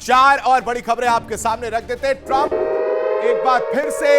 चार और बड़ी खबरें आपके सामने रख देते हैं। ट्रंप एक बार फिर से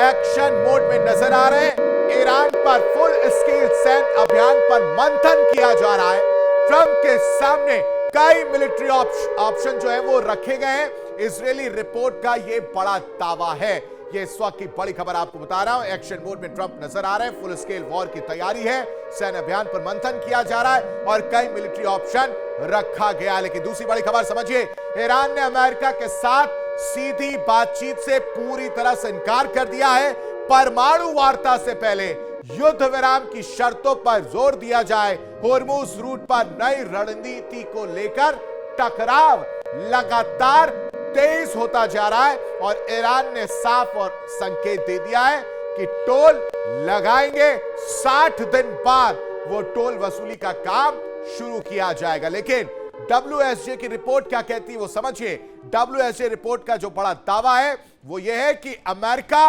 एक्शन मोड में नजर आ रहे हैं। ईरान पर फुल स्केल सैन्य अभियान पर मंथन किया जा रहा है। ट्रंप के सामने कई मिलिट्री ऑप्शन जो है वो रखे गए हैं। इजरायली रिपोर्ट का ये बड़ा दावा है। ये इस वक्त की बड़ी खबर आपको बता रहा हूं। एक्शन मोड में ट्रंप नजर आ रहे हैं। फुल स्केल वॉर की तैयारी है। सैन्य अभियान पर मंथन किया जा रहा है और कई मिलिट्री ऑप्शन रखा गया। लेकिन दूसरी बड़ी खबर समझिए, ईरान ने अमेरिका के साथ सीधी बातचीत से पूरी तरह से इनकार कर दिया है। परमाणु वार्ता से पहले युद्ध विराम की शर्तों पर जोर दिया जाए। होर्मुज रूट पर नई रणनीति को लेकर टकराव लगातार तेज होता जा रहा है और ईरान ने साफ और संकेत दे दिया है कि टोल लगाएंगे। 60 दिन बाद वो टोल वसूली का काम शुरू किया जाएगा। लेकिन WSJ की रिपोर्ट क्या कहती है वो समझिए। WSJ रिपोर्ट का जो बड़ा दावा है वो ये है कि अमेरिका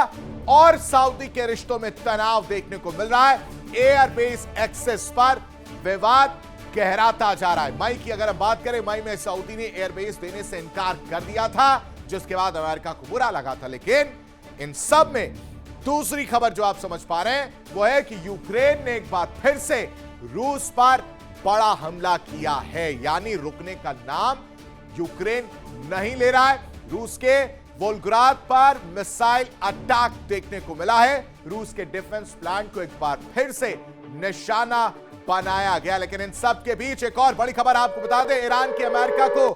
और सऊदी के रिश्तों में तनाव देखने को मिल रहा है। एयरबेस एक्सेस पर विवाद गहराता जा रहा है। मई की अगर हम बात करें, मई में सऊदी ने एयरबेस देने से इनकार कर दिया था, जिसके बाद अमेरिका को बुरा लगा था। लेकिन इन सब में दूसरी खबर जो आप समझ पा रहे हैं वो है कि यूक्रेन ने एक बार फिर से रूस पर बड़ा हमला किया है। यानी रुकने का नाम यूक्रेन नहीं ले रहा है। रूस के वोल्गोग्राद पर मिसाइल अटैक देखने को मिला है। रूस के डिफेंस प्लांट को एक बार फिर से निशाना बनाया गया। लेकिन इन सब के बीच एक और बड़ी खबर आपको बता दें, ईरान की अमेरिका को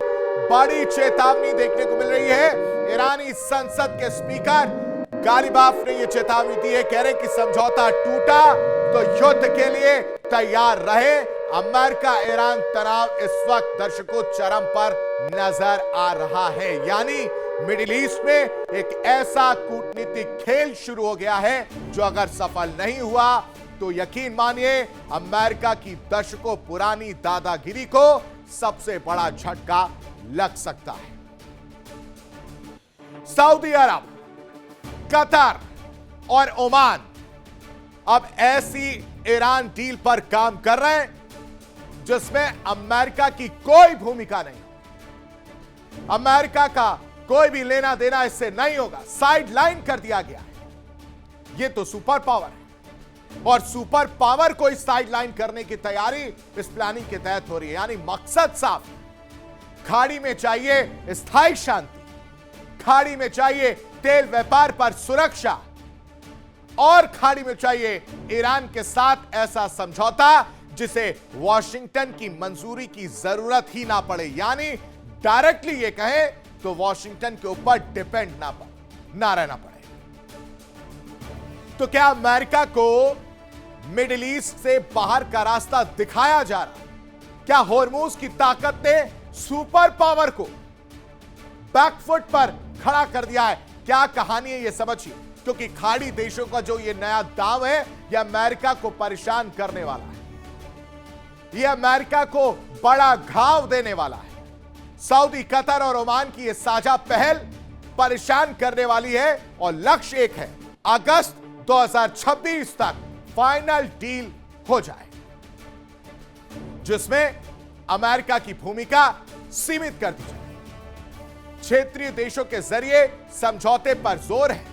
बड़ी चेतावनी देखने को मिल रही है। ईरानी संसद के स्पीकर गालिबाफ ने यह चेतावनी दी है। कह रहे कि समझौता टूटा तो युद्ध के लिए तैयार रहे। अमेरिका ईरान तनाव इस वक्त दर्शकों चरम पर नजर आ रहा है। यानी मिडिल ईस्ट में एक ऐसा कूटनीतिक खेल शुरू हो गया है जो अगर सफल नहीं हुआ तो यकीन मानिए अमेरिका की दशकों पुरानी दादागिरी को सबसे बड़ा झटका लग सकता है। सऊदी अरब, कतर और ओमान अब ऐसी ईरान डील पर काम कर रहे हैं जिसमें अमेरिका की कोई भूमिका नहीं। अमेरिका का कोई भी लेना देना इससे नहीं होगा। साइडलाइन कर दिया गया है। यह तो सुपर पावर है और सुपर पावर को इस साइडलाइन करने की तैयारी इस प्लानिंग के तहत हो रही है। यानी मकसद साफ, खाड़ी में चाहिए स्थायी शांति, खाड़ी में चाहिए तेल व्यापार पर सुरक्षा और खाड़ी में चाहिए ईरान के साथ ऐसा समझौता जिसे वॉशिंगटन की मंजूरी की जरूरत ही ना पड़े। यानी डायरेक्टली ये कहे तो वॉशिंगटन के ऊपर डिपेंड ना रहना पड़े। तो क्या अमेरिका को मिडिल ईस्ट से बाहर का रास्ता दिखाया जा रहा? क्या होर्मुज की ताकत ने सुपर पावर को बैकफुट पर खड़ा कर दिया है? क्या कहानी है ये समझिए, क्योंकि खाड़ी देशों का जो ये नया दाव है यह अमेरिका को परेशान करने वाला है। यह अमेरिका को बड़ा घाव देने वाला है। सऊदी, कतर और ओमान की यह साझा पहल परेशान करने वाली है और लक्ष्य एक है, अगस्त 2026 तक फाइनल डील हो जाए जिसमें अमेरिका की भूमिका सीमित कर दी जाए। क्षेत्रीय देशों के जरिए समझौते पर जोर है।